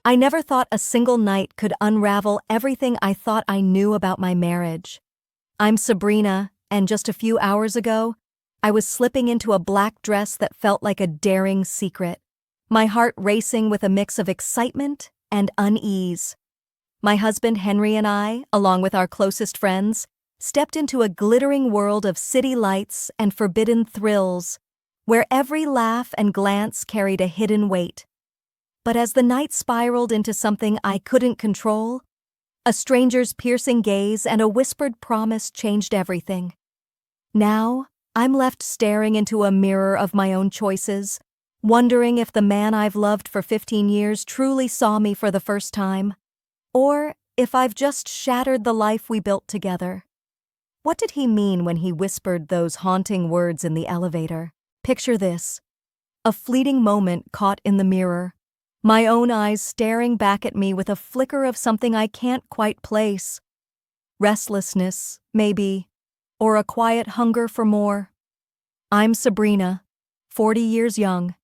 I never thought a single night could unravel everything I thought I knew about my marriage. I'm Sabrina, and just a few hours ago, I was slipping into a black dress that felt like a daring secret, my heart racing with a mix of excitement and unease. My husband Henry and I, along with our closest friends, stepped into a glittering world of city lights and forbidden thrills, where every laugh and glance carried a hidden weight. But as the night spiraled into something I couldn't control, a stranger's piercing gaze and a whispered promise changed everything. Now, I'm left staring into a mirror of my own choices, wondering if the man I've loved for 15 years truly saw me for the first time, or if I've just shattered the life we built together. What did he mean when he whispered those haunting words in the elevator? Picture this: a fleeting moment caught in the mirror, my own eyes staring back at me with a flicker of something I can't quite place. Restlessness, maybe, or a quiet hunger for more. I'm Sabrina, 40 years young,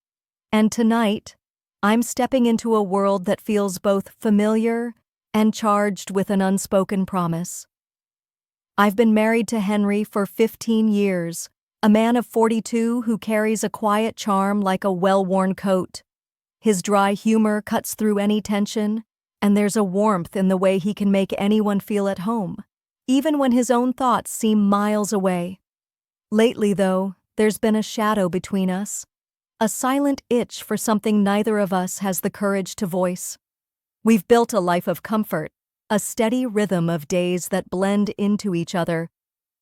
and tonight, I'm stepping into a world that feels both familiar and charged with an unspoken promise. I've been married to Henry for 15 years, a man of 42 who carries a quiet charm like a well-worn coat. His dry humor cuts through any tension, and there's a warmth in the way he can make anyone feel at home, even when his own thoughts seem miles away. Lately, though, there's been a shadow between us, a silent itch for something neither of us has the courage to voice. We've built a life of comfort, a steady rhythm of days that blend into each other,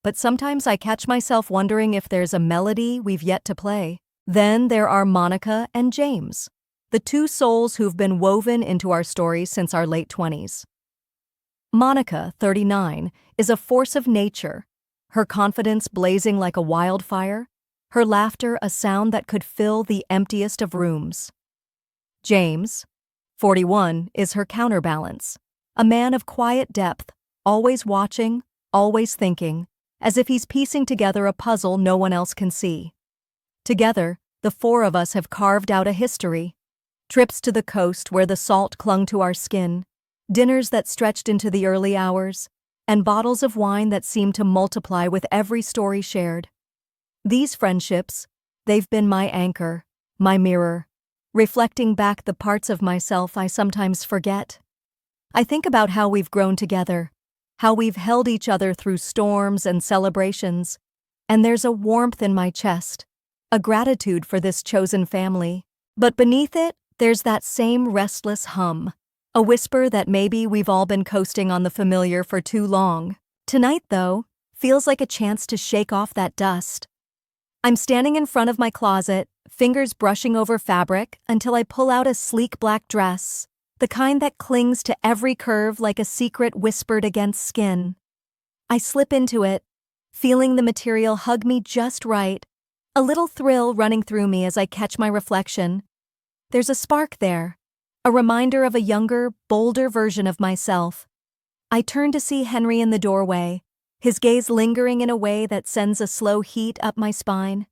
but sometimes I catch myself wondering if there's a melody we've yet to play. Then there are Monica and James, the two souls who've been woven into our story since our late 20s. Monica, 39, is a force of nature, her confidence blazing like a wildfire, her laughter a sound that could fill the emptiest of rooms. James, 41, is her counterbalance, a man of quiet depth, always watching, always thinking, as if he's piecing together a puzzle no one else can see. Together, the four of us have carved out a history. Trips to the coast where the salt clung to our skin, dinners that stretched into the early hours, and bottles of wine that seemed to multiply with every story shared. These friendships, they've been my anchor, my mirror, reflecting back the parts of myself I sometimes forget. I think about how we've grown together, how we've held each other through storms and celebrations, and there's a warmth in my chest, a gratitude for this chosen family. But beneath it, there's that same restless hum, a whisper that maybe we've all been coasting on the familiar for too long. Tonight, though, feels like a chance to shake off that dust. I'm standing in front of my closet, fingers brushing over fabric until I pull out a sleek black dress, the kind that clings to every curve like a secret whispered against skin. I slip into it, feeling the material hug me just right, a little thrill running through me as I catch my reflection. There's a spark there, a reminder of a younger, bolder version of myself. I turn to see Henry in the doorway, his gaze lingering in a way that sends a slow heat up my spine.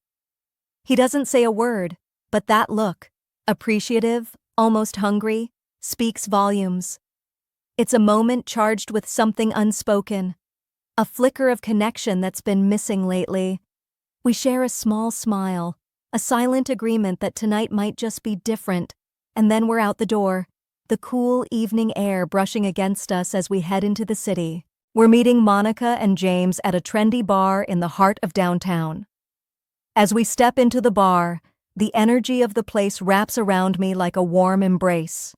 He doesn't say a word, but that look, appreciative, almost hungry, speaks volumes. It's a moment charged with something unspoken, a flicker of connection that's been missing lately. We share a small smile, a silent agreement that tonight might just be different, and then we're out the door, the cool evening air brushing against us as we head into the city. We're meeting Monica and James at a trendy bar in the heart of downtown. As we step into the bar, the energy of the place wraps around me like a warm embrace.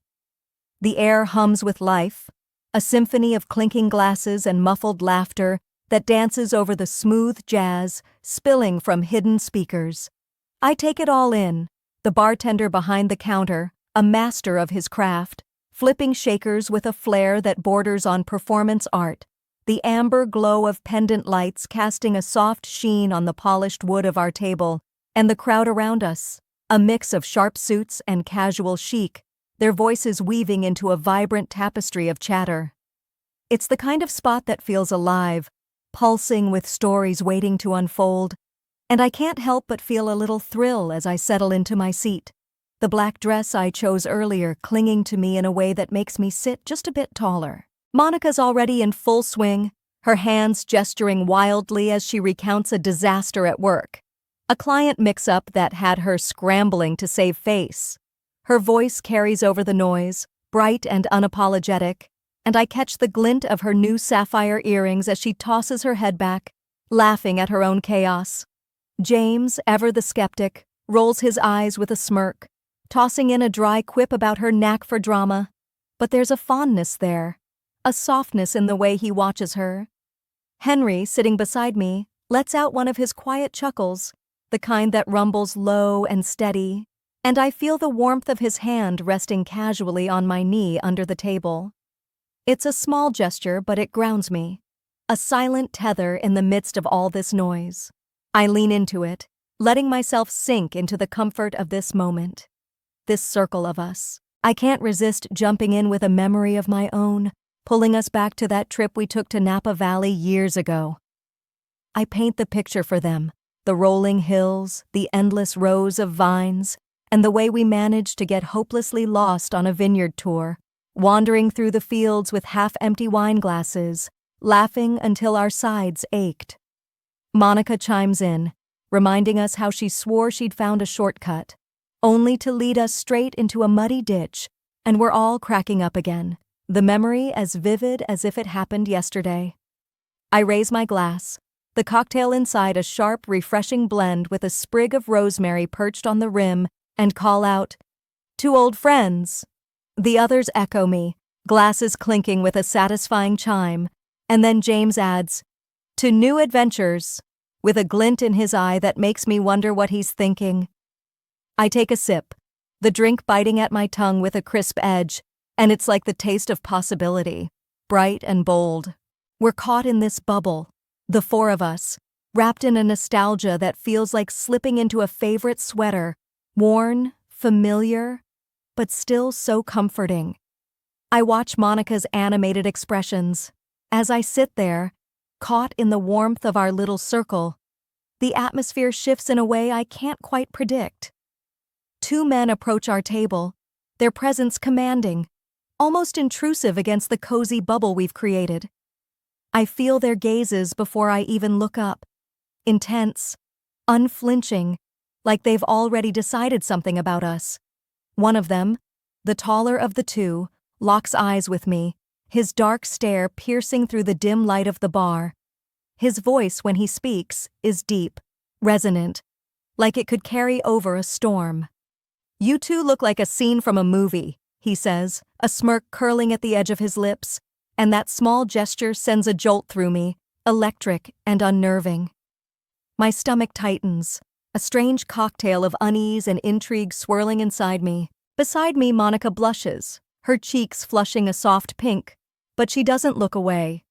The air hums with life, a symphony of clinking glasses and muffled laughter that dances over the smooth jazz spilling from hidden speakers. I take it all in, the bartender behind the counter, a master of his craft, flipping shakers with a flair that borders on performance art, the amber glow of pendant lights casting a soft sheen on the polished wood of our table, and the crowd around us, a mix of sharp suits and casual chic, their voices weaving into a vibrant tapestry of chatter. It's the kind of spot that feels alive, pulsing with stories waiting to unfold, and I can't help but feel a little thrill as I settle into my seat. the black dress I chose earlier clinging to me in a way that makes me sit just a bit taller. Monica's already in full swing, her hands gesturing wildly as she recounts a disaster at work. A client mix-up that had her scrambling to save face. Her voice carries over the noise, bright and unapologetic, and I catch the glint of her new sapphire earrings as she tosses her head back, laughing at her own chaos. James, ever the skeptic, rolls his eyes with a smirk, tossing in a dry quip about her knack for drama. But there's a fondness there, a softness in the way he watches her. Henry, sitting beside me, lets out one of his quiet chuckles, the kind that rumbles low and steady, and I feel the warmth of his hand resting casually on my knee under the table. It's a small gesture, but it grounds me, a silent tether in the midst of all this noise. I lean into it, letting myself sink into the comfort of this moment. This circle of us. I can't resist jumping in with a memory of my own, pulling us back to that trip we took to Napa Valley years ago. I paint the picture for them, the rolling hills, the endless rows of vines, and the way we managed to get hopelessly lost on a vineyard tour, wandering through the fields with half-empty wine glasses, laughing until our sides ached. Monica chimes in, reminding us how she swore she'd found a shortcut, only to lead us straight into a muddy ditch, and we're all cracking up again, the memory as vivid as if it happened yesterday. I raise my glass, the cocktail inside a sharp, refreshing blend with a sprig of rosemary perched on the rim, and call out, "To old friends." The others echo me, glasses clinking with a satisfying chime, and then James adds, "To new adventures," with a glint in his eye that makes me wonder what he's thinking. I take a sip, the drink biting at my tongue with a crisp edge, and it's like the taste of possibility, bright and bold. We're caught in this bubble, the four of us, wrapped in a nostalgia that feels like slipping into a favorite sweater, worn, familiar, but still so comforting. I watch Monica's animated expressions. As I sit there, caught in the warmth of our little circle, the atmosphere shifts in a way I can't quite predict. Two men approach our table, their presence commanding, almost intrusive against the cozy bubble we've created. I feel their gazes before I even look up, intense, unflinching, like they've already decided something about us. One of them, the taller of the two, locks eyes with me, his dark stare piercing through the dim light of the bar. His voice, when he speaks, is deep, resonant, like it could carry over a storm. "You two look like a scene from a movie," he says, a smirk curling at the edge of his lips, and that small gesture sends a jolt through me, electric and unnerving. My stomach tightens, a strange cocktail of unease and intrigue swirling inside me. Beside me, Monica blushes, her cheeks flushing a soft pink, but she doesn't look away.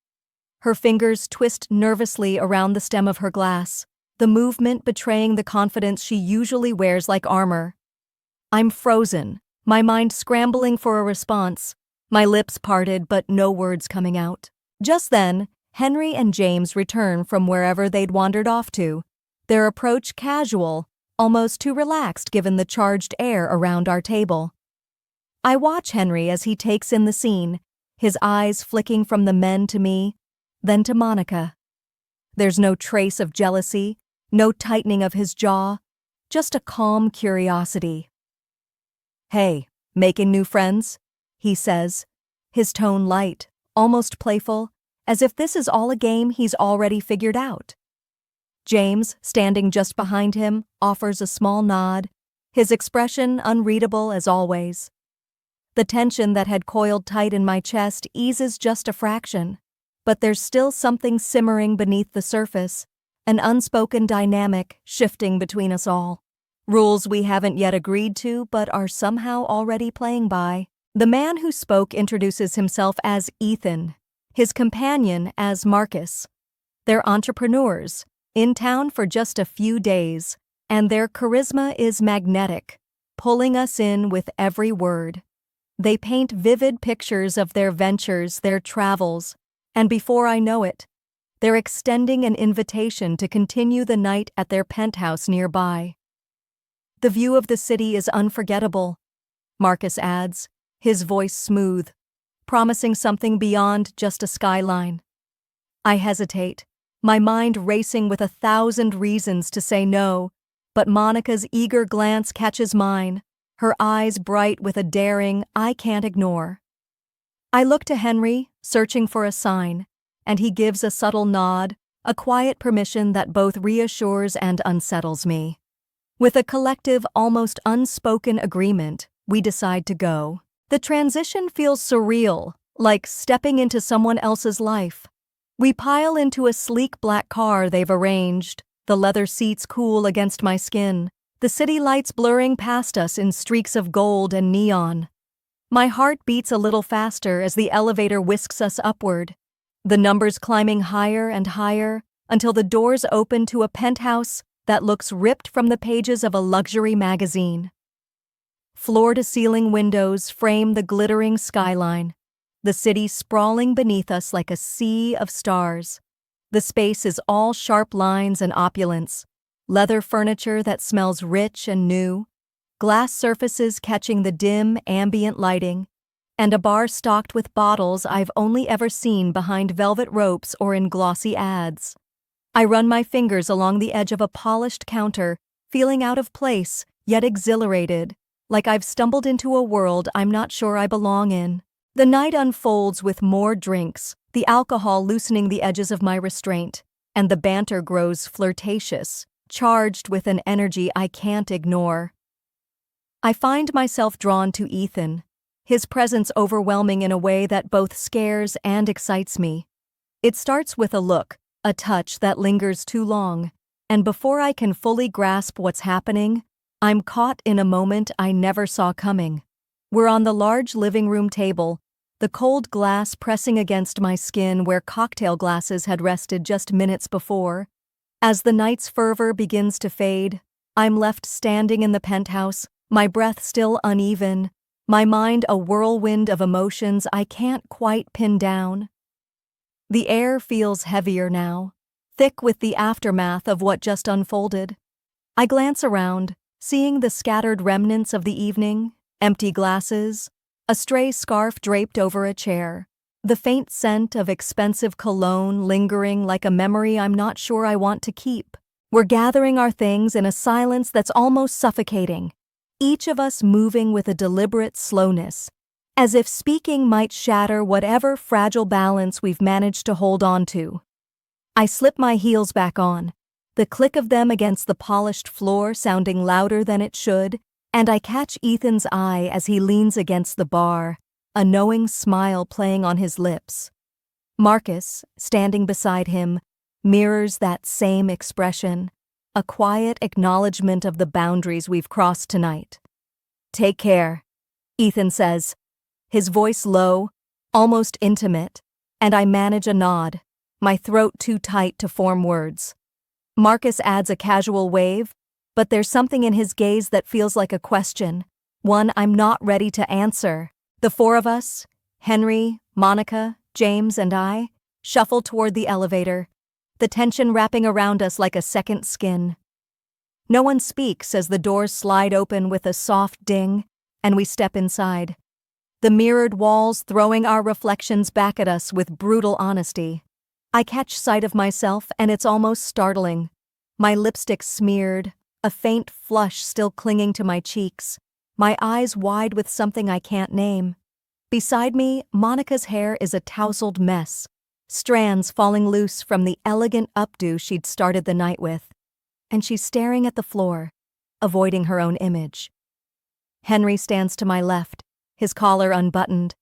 Her fingers twist nervously around the stem of her glass, the movement betraying the confidence she usually wears like armor. I'm frozen, my mind scrambling for a response, my lips parted but no words coming out. Just then, Henry and James return from wherever they'd wandered off to, their approach casual, almost too relaxed given the charged air around our table. I watch Henry as he takes in the scene, his eyes flicking from the men to me, then to Monica. There's no trace of jealousy, no tightening of his jaw, just a calm curiosity. "Hey, making new friends?" he says, his tone light, almost playful, as if this is all a game he's already figured out. James, standing just behind him, offers a small nod, his expression unreadable as always. The tension that had coiled tight in my chest eases just a fraction, but there's still something simmering beneath the surface, an unspoken dynamic shifting between us all. Rules we haven't yet agreed to but are somehow already playing by. The man who spoke introduces himself as Ethan, his companion as Marcus. They're entrepreneurs, in town for just a few days, and their charisma is magnetic, pulling us in with every word. They paint vivid pictures of their ventures, their travels, and before I know it, they're extending an invitation to continue the night at their penthouse nearby. The view of the city is unforgettable, Marcus adds, his voice smooth, promising something beyond just a skyline. I hesitate, my mind racing with 1,000 reasons to say no, but Monica's eager glance catches mine, her eyes bright with a daring I can't ignore. I look to Henry, searching for a sign, and he gives a subtle nod, a quiet permission that both reassures and unsettles me. With a collective, almost unspoken agreement, we decide to go. The transition feels surreal, like stepping into someone else's life. We pile into a sleek black car they've arranged, the leather seats cool against my skin, the city lights blurring past us in streaks of gold and neon. My heart beats a little faster as the elevator whisks us upward, the numbers climbing higher and higher until the doors open to a penthouse that looks ripped from the pages of a luxury magazine. Floor-to-ceiling windows frame the glittering skyline, the city sprawling beneath us like a sea of stars. The space is all sharp lines and opulence, leather furniture that smells rich and new, glass surfaces catching the dim, ambient lighting, and a bar stocked with bottles I've only ever seen behind velvet ropes or in glossy ads. I run my fingers along the edge of a polished counter, feeling out of place, yet exhilarated, like I've stumbled into a world I'm not sure I belong in. The night unfolds with more drinks, the alcohol loosening the edges of my restraint, and the banter grows flirtatious, charged with an energy I can't ignore. I find myself drawn to Ethan, his presence overwhelming in a way that both scares and excites me. It starts with a look, a touch that lingers too long, and before I can fully grasp what's happening, I'm caught in a moment I never saw coming. We're on the large living room table, the cold glass pressing against my skin where cocktail glasses had rested just minutes before. As the night's fervor begins to fade, I'm left standing in the penthouse, my breath still uneven, my mind a whirlwind of emotions I can't quite pin down. The air feels heavier now, thick with the aftermath of what just unfolded. I glance around, seeing the scattered remnants of the evening, empty glasses, a stray scarf draped over a chair, the faint scent of expensive cologne lingering like a memory I'm not sure I want to keep. We're gathering our things in a silence that's almost suffocating, each of us moving with a deliberate slowness, as if speaking might shatter whatever fragile balance we've managed to hold on to. I slip my heels back on, the click of them against the polished floor sounding louder than it should, and I catch Ethan's eye as he leans against the bar, a knowing smile playing on his lips. Marcus, standing beside him, mirrors that same expression, a quiet acknowledgement of the boundaries we've crossed tonight. "Take care," Ethan says, his voice low, almost intimate, and I manage a nod, my throat too tight to form words. Marcus adds a casual wave, but there's something in his gaze that feels like a question, one I'm not ready to answer. The four of us, Henry, Monica, James, and I, shuffle toward the elevator, the tension wrapping around us like a second skin. No one speaks as the doors slide open with a soft ding, and we step inside. The mirrored walls throwing our reflections back at us with brutal honesty. I catch sight of myself, and it's almost startling. My lipstick smeared, a faint flush still clinging to my cheeks, my eyes wide with something I can't name. Beside me, Monica's hair is a tousled mess, strands falling loose from the elegant updo she'd started the night with, and she's staring at the floor, avoiding her own image. Henry stands to my left, his collar unbuttoned,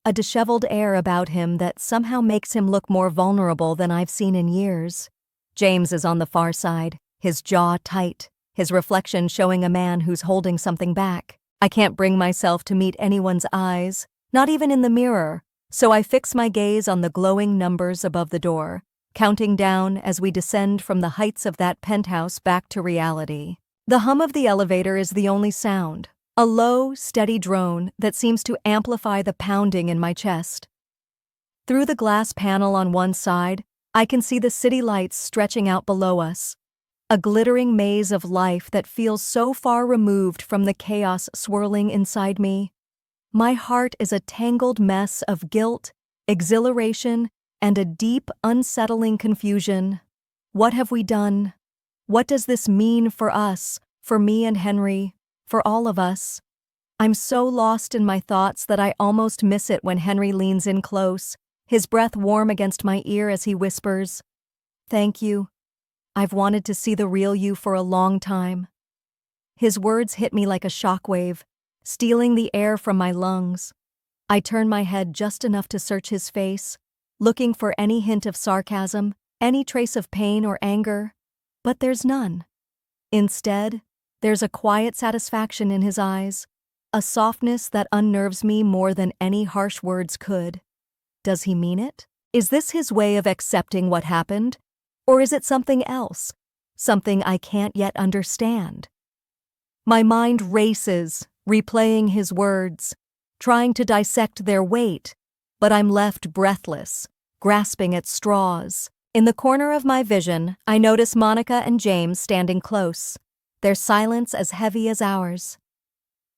a disheveled air about him that somehow makes him look more vulnerable than I've seen in years. James is on the far side, his jaw tight, his reflection showing a man who's holding something back. I can't bring myself to meet anyone's eyes, not even in the mirror, so I fix my gaze on the glowing numbers above the door, counting down as we descend from the heights of that penthouse back to reality. The hum of the elevator is the only sound, a low, steady drone that seems to amplify the pounding in my chest. Through the glass panel on one side, I can see the city lights stretching out below us. a glittering maze of life that feels so far removed from the chaos swirling inside me. My heart is a tangled mess of guilt, exhilaration, and a deep, unsettling confusion. What have we done? What does this mean for us, for me and Henry, for all of us? I'm so lost in my thoughts that I almost miss it when Henry leans in close, his breath warm against my ear as he whispers, "Thank you. I've wanted to see the real you for a long time." His words hit me like a shockwave, stealing the air from my lungs. I turn my head just enough to search his face, looking for any hint of sarcasm, any trace of pain or anger, but there's none. Instead, there's a quiet satisfaction in his eyes, a softness that unnerves me more than any harsh words could. Does he mean it? Is this his way of accepting what happened? Or is it something else? Something I can't yet understand? My mind races, replaying his words, trying to dissect their weight, but I'm left breathless, grasping at straws. In the corner of my vision, I notice Monica and James standing close, their silence as heavy as ours.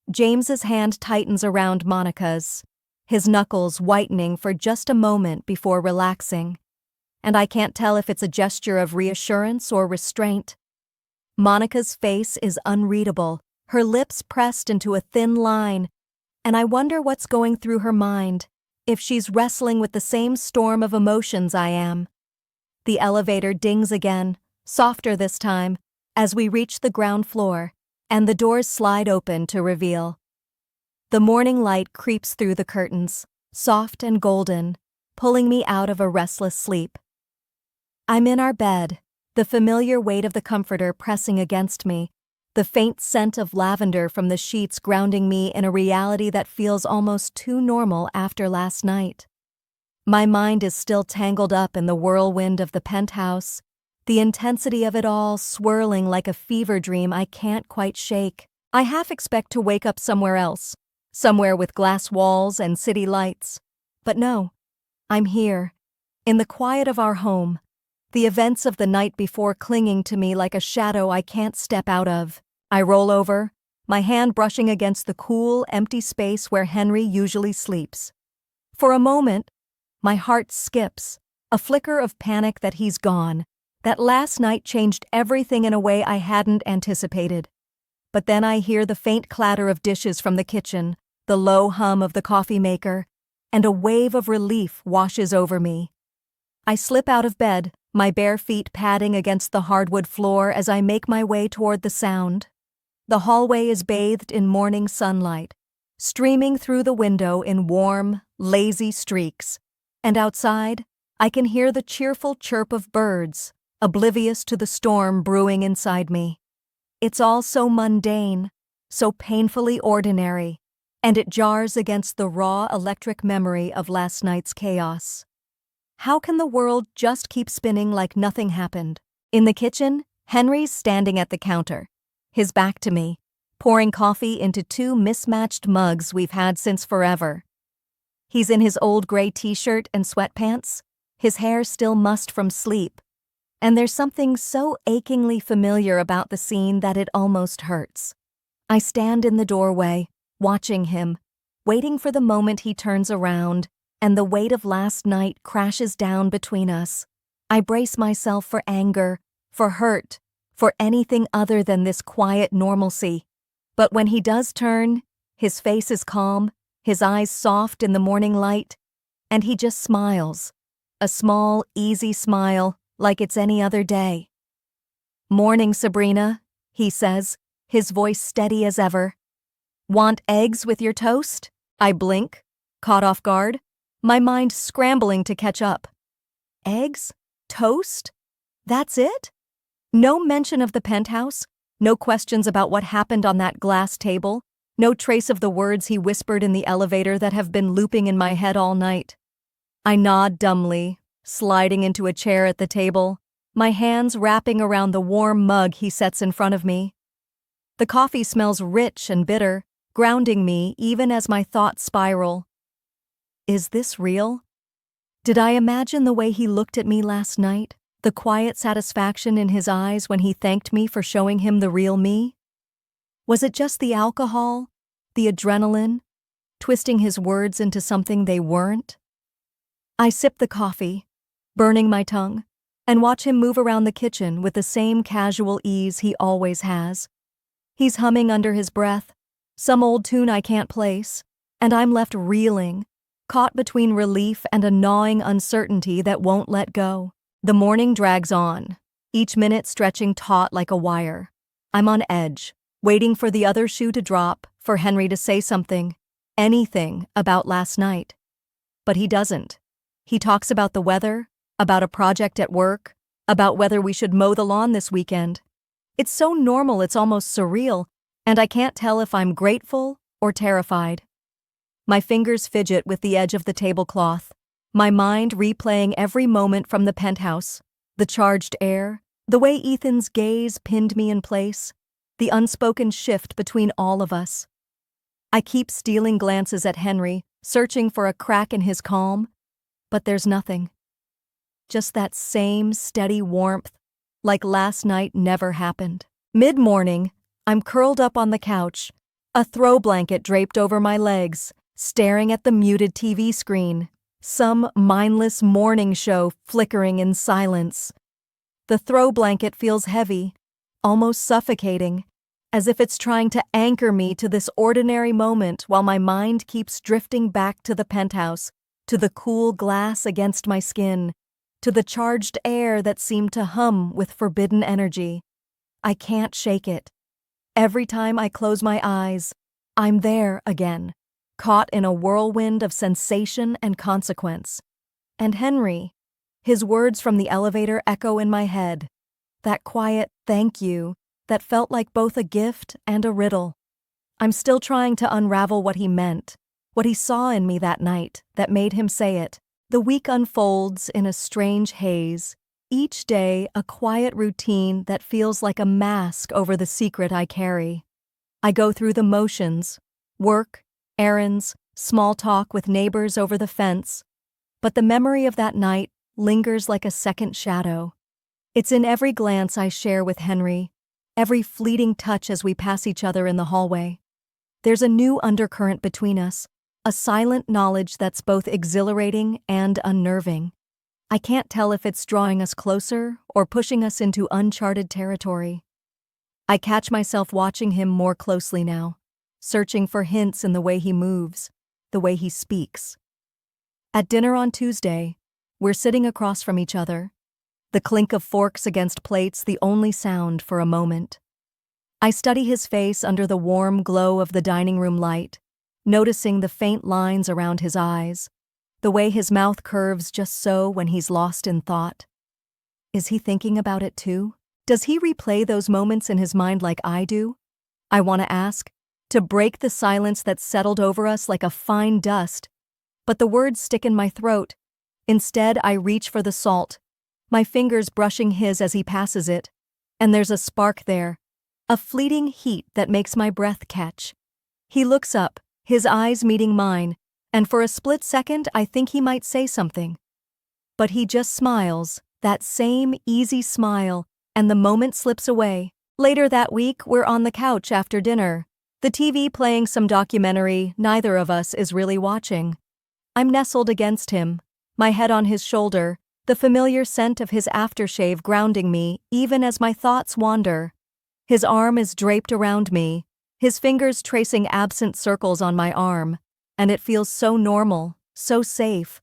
James's hand tightens around Monica's, his knuckles whitening for just a moment before relaxing, and I can't tell if it's a gesture of reassurance or restraint. Monica's face is unreadable, her lips pressed into a thin line, and I wonder what's going through her mind, if she's wrestling with the same storm of emotions I am. The elevator dings again, softer this time, as we reach the ground floor, and the doors slide open to reveal. The morning light creeps through the curtains, soft and golden, pulling me out of a restless sleep. I'm in our bed, the familiar weight of the comforter pressing against me, the faint scent of lavender from the sheets grounding me in a reality that feels almost too normal after last night. My mind is still tangled up in the whirlwind of the penthouse, the intensity of it all swirling like a fever dream I can't quite shake. I half expect to wake up somewhere else, somewhere with glass walls and city lights. But no, I'm here, in the quiet of our home, the events of the night before clinging to me like a shadow I can't step out of. I roll over, my hand brushing against the cool, empty space where Henry usually sleeps. For a moment, my heart skips, a flicker of panic that he's gone, that last night changed everything in a way I hadn't anticipated. But then I hear the faint clatter of dishes from the kitchen, the low hum of the coffee maker, and a wave of relief washes over me. I slip out of bed, my bare feet padding against the hardwood floor as I make my way toward the sound. The hallway is bathed in morning sunlight, streaming through the window in warm, lazy streaks, and outside, I can hear the cheerful chirp of birds, oblivious to the storm brewing inside me. It's all so mundane, so painfully ordinary, and it jars against the raw electric memory of last night's chaos. How can the world just keep spinning like nothing happened? In the kitchen, Henry's standing at the counter, his back to me, pouring coffee into two mismatched mugs we've had since forever. He's in his old gray t-shirt and sweatpants, his hair still mussed from sleep, and there's something so achingly familiar about the scene that it almost hurts. I stand in the doorway, watching him, waiting for the moment he turns around, and the weight of last night crashes down between us. I brace myself for anger, for hurt, for anything other than this quiet normalcy. But when he does turn, his face is calm, his eyes soft in the morning light, and he just smiles. A small, easy smile, like it's any other day. "Morning, Sabrina," he says, his voice steady as ever. "Want eggs with your toast?" I blink, caught off guard, my mind scrambling to catch up. Eggs? Toast? That's it? No mention of the penthouse, no questions about what happened on that glass table, no trace of the words he whispered in the elevator that have been looping in my head all night. I nod dumbly, sliding into a chair at the table, my hands wrapping around the warm mug he sets in front of me. The coffee smells rich and bitter, grounding me even as my thoughts spiral. Is this real? Did I imagine the way he looked at me last night? the quiet satisfaction in his eyes when he thanked me for showing him the real me? Was it just the alcohol, the adrenaline, twisting his words into something they weren't? I sip the coffee, burning my tongue, and watch him move around the kitchen with the same casual ease he always has. He's humming under his breath, some old tune I can't place, and I'm left reeling, caught between relief and a gnawing uncertainty that won't let go. The morning drags on, each minute stretching taut like a wire. I'm on edge, waiting for the other shoe to drop, for Henry to say something, anything about last night. But he doesn't. He talks about the weather, about a project at work, about whether we should mow the lawn this weekend. It's so normal it's almost surreal, and I can't tell if I'm grateful or terrified. My fingers fidget with the edge of the tablecloth, my mind replaying every moment from the penthouse, the charged air, the way Ethan's gaze pinned me in place, the unspoken shift between all of us. I keep stealing glances at Henry, searching for a crack in his calm, but there's nothing. Just that same steady warmth, like last night never happened. Mid-morning, I'm curled up on the couch, a throw blanket draped over my legs, staring at the muted TV screen, some mindless morning show flickering in silence. The throw blanket feels heavy, almost suffocating, as if it's trying to anchor me to this ordinary moment while my mind keeps drifting back to the penthouse, to the cool glass against my skin, to the charged air that seemed to hum with forbidden energy. I can't shake it. Every time I close my eyes, I'm there again, caught in a whirlwind of sensation and consequence. And Henry, his words from the elevator echo in my head, that quiet thank you that felt like both a gift and a riddle. I'm still trying to unravel what he meant, what he saw in me that night that made him say it. The week unfolds in a strange haze, each day a quiet routine that feels like a mask over the secret I carry. I go through the motions, work, errands, small talk with neighbors over the fence, but the memory of that night lingers like a second shadow. It's in every glance I share with Henry, every fleeting touch as we pass each other in the hallway. There's a new undercurrent between us, a silent knowledge that's both exhilarating and unnerving. I can't tell if it's drawing us closer or pushing us into uncharted territory. I catch myself watching him more closely now, searching for hints in the way he moves, the way he speaks. At dinner on Tuesday, we're sitting across from each other, the clink of forks against plates the only sound for a moment. I study his face under the warm glow of the dining room light, noticing the faint lines around his eyes, the way his mouth curves just so when he's lost in thought. Is he thinking about it too? Does he replay those moments in his mind like I do? I want to ask, to break the silence that settled over us like a fine dust, but the words stick in my throat. Instead, I reach for the salt, my fingers brushing his as he passes it, and there's a spark there, a fleeting heat that makes my breath catch. He looks up, his eyes meeting mine, and for a split second I think he might say something. But he just smiles, that same easy smile, and the moment slips away. Later that week, we're on the couch after dinner, the TV playing some documentary neither of us is really watching. I'm nestled against him, my head on his shoulder, the familiar scent of his aftershave grounding me even as my thoughts wander. His arm is draped around me, his fingers tracing absent circles on my arm, and it feels so normal, so safe.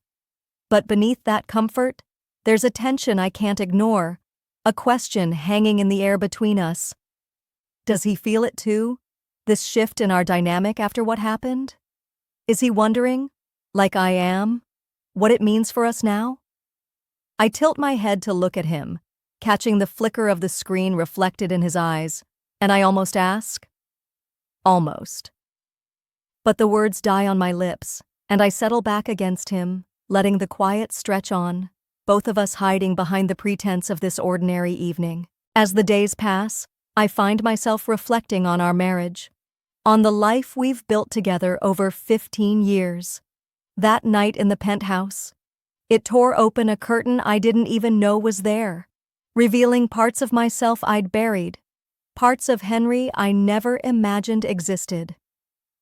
But beneath that comfort, there's a tension I can't ignore, a question hanging in the air between us. Does he feel it too, this shift in our dynamic after what happened? Is he wondering, like I am, what it means for us now? I tilt my head to look at him, catching the flicker of the screen reflected in his eyes, and I almost ask, almost. But the words die on my lips, and I settle back against him, letting the quiet stretch on, both of us hiding behind the pretense of this ordinary evening. As the days pass, I find myself reflecting on our marriage, on the life we've built together over 15 years. That night in the penthouse, it tore open a curtain I didn't even know was there. revealing parts of myself I'd buried, parts of Henry I never imagined existed.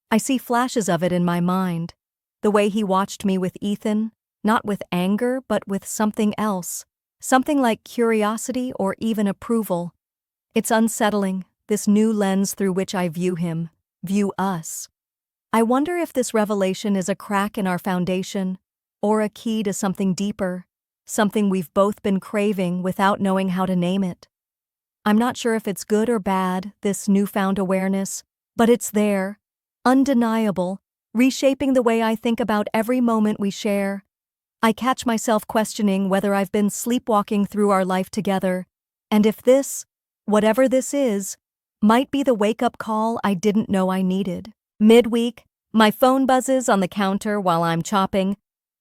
I see flashes of it in my mind, the way he watched me with Ethan, not with anger but with something else, something like curiosity or even approval. It's unsettling, this new lens through which I view him, view us. I wonder if this revelation is a crack in our foundation, or a key to something deeper, something we've both been craving without knowing how to name it. I'm not sure if it's good or bad, this newfound awareness, but it's there, undeniable, reshaping the way I think about every moment we share. I catch myself questioning whether I've been sleepwalking through our life together, and if this, whatever this is, might be the wake-up call I didn't know I needed. Midweek, my phone buzzes on the counter while I'm chopping.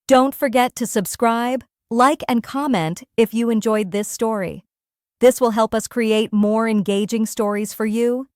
Don't forget to subscribe, like, and comment if you enjoyed this story. This will help us create more engaging stories for you.